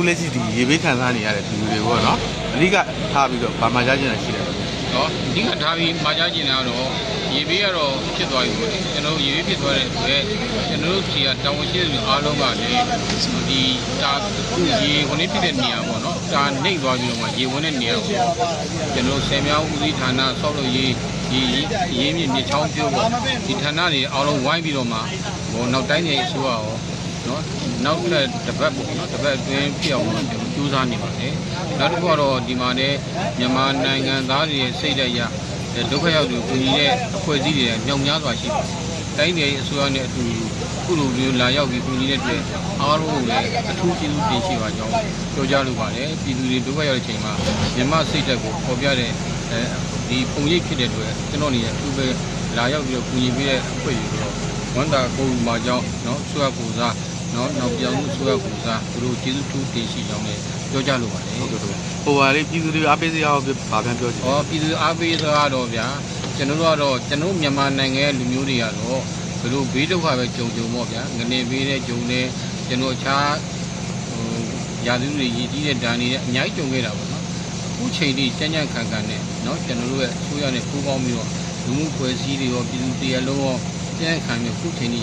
လက်ရှိဒီရေဘေးခံစားနေရတဲ့လူတွေပေါ့နော်အဓိကထားပြီးတော့ဗမာကြားကျင်တာရှိတယ်ပေါ့နော်အဓိကထားပြီးမာကြားကျင်တာကတော့ရေဘေးကတော့ဖြစ်သွားပြီပေါ့လေကျွန်တော်ရေဘေးဖြစ်သွားတဲ့အတွက်ကျွန်တော်တို့ဖြေကတောင်ဝင်ရှိတဲ့လူအားလုံးကလည်းဒီတာခုရေဝင်ဖြစ်တဲ့နေရာပေါ့နော်တာနှိပ်သွားပြီးတော့မှရေဝင်တဲ့နေရာကိုကျွန်တော်ဆယ်မြောင်းဦးစီးဌာနဆောက်လုပ်ရေးရေးမြင့်မြေချောင်းပြိုးပေါ့ဒီဌာနတွေအားလုံးဝိုင်းပြီးတော့မှဟိုနောက်တိုင်းနေအစိုးရရောနော်နောက်တစ်ပတ်ပေါ့နော်တစ်ပတ်အတွင်းပြအောင်တော့ကြိုးစားနေပါတယ်နောက်တစ်ခုကတော့ဒီမှာလည်းမြန်မာနိုင်ငံသားတွေရဲ့စိတ်ဓာတ်ရဒုက္ခရောက်သူကိုကြီးတဲ့အဖွဲ့အစည်းတွေညောင်များစွာရှိပါတယ်တိုင်းပြည်အစိုးရနဲ့အတူခုလိုမျိုးလာရောက်ပြီးကိုကြီးတဲ့အတွက်အားလုံးလည်းအထူးကျေးဇူးတင်ရှိပါကြောင်းပြောကြားလိုပါတယ်ပြည်သူတွေဒုက္ခရောက်တဲ့အချိန်မှာမြန်မာစိတ်ဓာတ်ကိုပေါ်ပြတဲ့ဒီပုံရိပ်ဖြစ်တဲ့အတွက်ကျွန်တော်နေအထူးပဲလာရောက်ပြီးတော့ကူညီပေးတဲ့အဖွဲ့တွေတော့ဝန်တာကိုမှာကြောင်းเนาะဆွေးကူစားနောက်ပြောင်းမှုဆွေးကူစားသူတို့ကျေးဇူးထူးတင်ရှိကြောင်းလည်းပြောကြလိုပါတယ်ဟုတ်ကဲ့ဟိုပါလေပြည်သူတွေအားပေးစရာဘာပြန်ပြောချင်လဲပြည်သူအားပေးစရာတော့ဗျာကျွန်တော်တို့ကတော့ကျွန်တော်မြန်မာနိုင်ငံရဲ့လူမျိုးတွေကတော့ဘယ်လိုဘေးဒုက္ခပဲကြုံပေါ့ဗျာငနေဘေးနဲ့ကြုံနေကျွန်တော်အခြားရာသီဥတုတွေရည်ကြီးတဲ့ဓာတ်တွေအများကြီးကြုံခဲ့တာပေါ့နော်အခုချိန်ထိကြမ်းကြမ်းခံခံနဲ့เนาะကျွန်တော်တို့ရဲ့အစိုးရနဲ့ပူးပေါင်းပြီးတော့လူမှုဖွဲ့စည်းတွေရောပြည်သူတရားလုံးရောကြမ်းခံပြီးအခုချိန်ထိ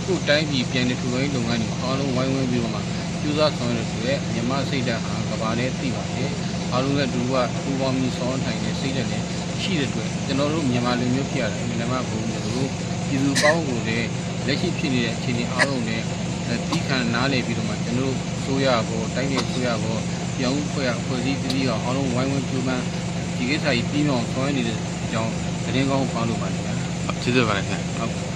ခုတိုင်းပြည်ပြန်နေထူထောင်ရေးလုပ်ငန်းတွေအားလုံးဝိုင်းဝန်းပြီးတော့မှကျူးစာဆောင်ရတဲ့မြန်မာစိတ်ဓာတ်ဟာကဘာနဲ့သိပါတယ်အားလုံးလည်းသူကပူးပေါင်းပြီးဆောင်ထိုင်တဲ့စိတ်ဓာတ်နဲ့ရှိတဲ့အတွက်ကျွန်တော်တို့မြန်မာလူမျိုးဖြစ်ရတယ်အမြဲတမ်းဘုံတို့ပြည်သူပေါင်းကိုလည်းလက်ရှိဖြစ်နေတဲ့အခြေအနေအားလုံးနဲ့တီးခံနားလည်ပြီးတော့မှကျွန်တော်တို့ဆိုရဖို့တိုင်းပြည်ဆိုရဖို့ပြောင်းဖွဲ့အဖွဲ့အစည်းပြည်တော်အားလုံးဝိုင်းဝန်းကြိုးပမ်းဒီကိစ္စကြီးပြီးအောင်ဆောင်ရနေတဲ့အကြောင်းသတင်းကောင်းပါလို့ပါတယ်ဗျာကျေးဇူးပါတယ်ခင်ဗျာဟုတ်